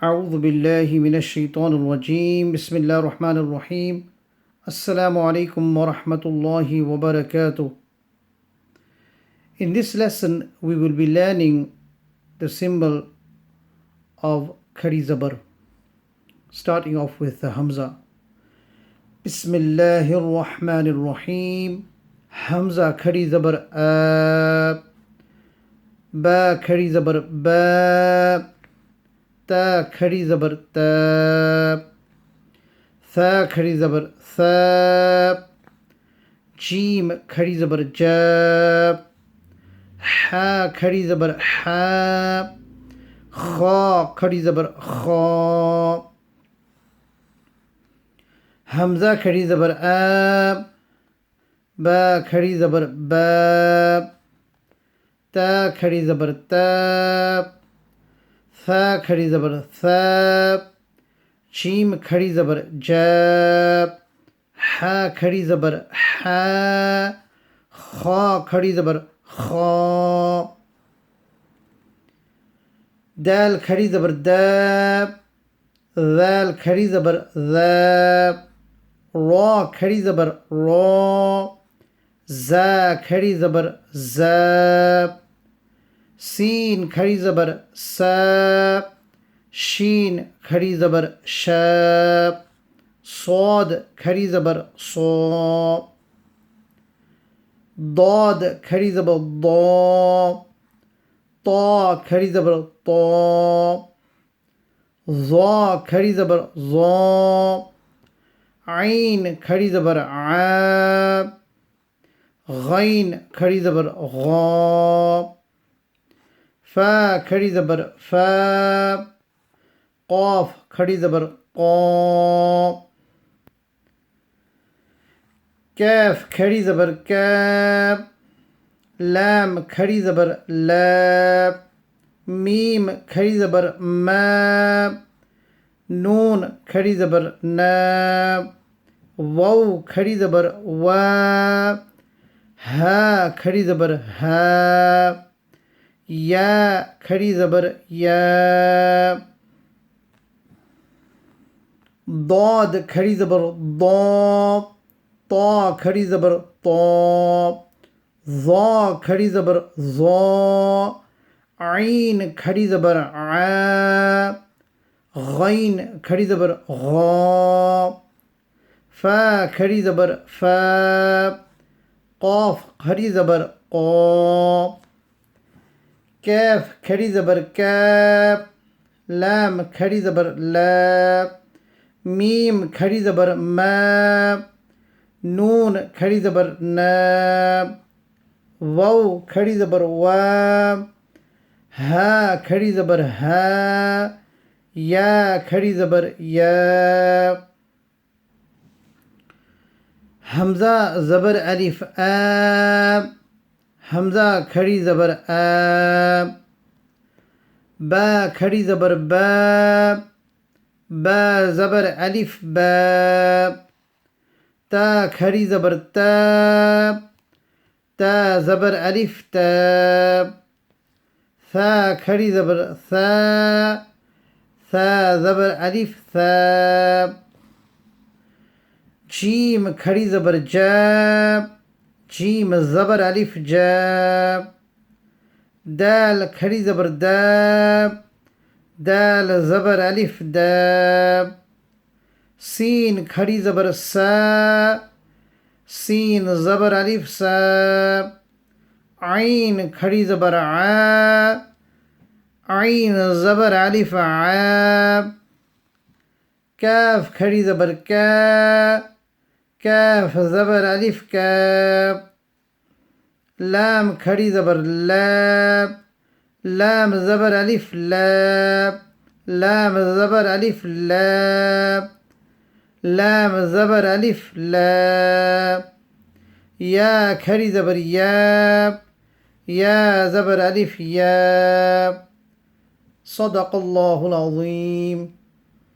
أعوذ بالله من الشيطان الرجيم بسم الله الرحمن الرحيم السلام عليكم ورحمة الله وبركاته. In this lesson we will be learning the symbol of khari zabar, starting off with the Hamza. Bismillahir Rahmanir Rahim. Hamza khari zabar a, ba khari zabar ba, تا کھڑی زبر تا، ثا کھڑی زبر ثا، جیم کھڑی زبر جا، حا کھڑی زبر حا، خا کھڑی زبر خا. حمزہ کھڑی زبر آ، با کھڑی زبر با، تا کھڑی زبر تا، ثا کھڑی زبر ثا، جیم کھڑی زبر جا، حا کھڑی زبر حا، خا کھڑی زبر خا. دال کھڑی زبر دا، ذال کھڑی زبر ذا، را کھڑی زبر را، زا کھڑی زبر زا، سین کھڑی زبر سا، شین کھڑی زبر شا، صاد کھڑی زبر صا، ضاد کھڑی زبر ضا، طا کھڑی زبر طا، ظا کھڑی زبر ظا، عین کھڑی زبر عا، غین کھڑی زبر غا، فا کھڑی زبر فا، قاف کھڑی زبر قا، کیف کھڑی زبر کا، لام کھڑی زبر لا، میم کھڑی زبر ما، نون کھڑی زبر نا، واو کھڑی زبر وا، ہا کھڑی زبر ہا، یا کھڑی زبر یا، ضاد کھڑی زبر ضا، طا کھڑی زبر طا، ظا کھڑی زبر ظا، عین کھڑی زبر عا، غین کھڑی زبر غا، فا کھڑی زبر فا، قاف کھڑی زبر قا، کیف کھڑی زبر کا، لام کھڑی زبر لا، میم کھڑی زبر ما، نون کھڑی زبر نا، واو کھڑی زبر وا، ہا کھڑی زبر ہا، یا کھڑی زبر یا. حمزہ زبر الف آ، حمزہ کھڑی زبر آ، با کھڑی زبر با، با زبر الف با، تا کھڑی زبر تا، تا زبر الف تا، ثا کھڑی زبر ثا، ثا زبر الف ثا، جیم کھڑی زبر جا، جیم زبر الف جا، دال کھڑی زبر دا، دال زبر الف دا، سین کھڑی زبر سا، سین زبر الف سا، عین کھڑی زبر عا، عین زبر الف عا، کاف کھڑی زبر کا، کاف زبر الف کا، لام کھڑی زبر لا، لام زبر الف لا، لام زبر الف لا، لام زبر الف لا، یا کھڑی زبر یا، یا زبر الف یا. صدق اللہ العظیم.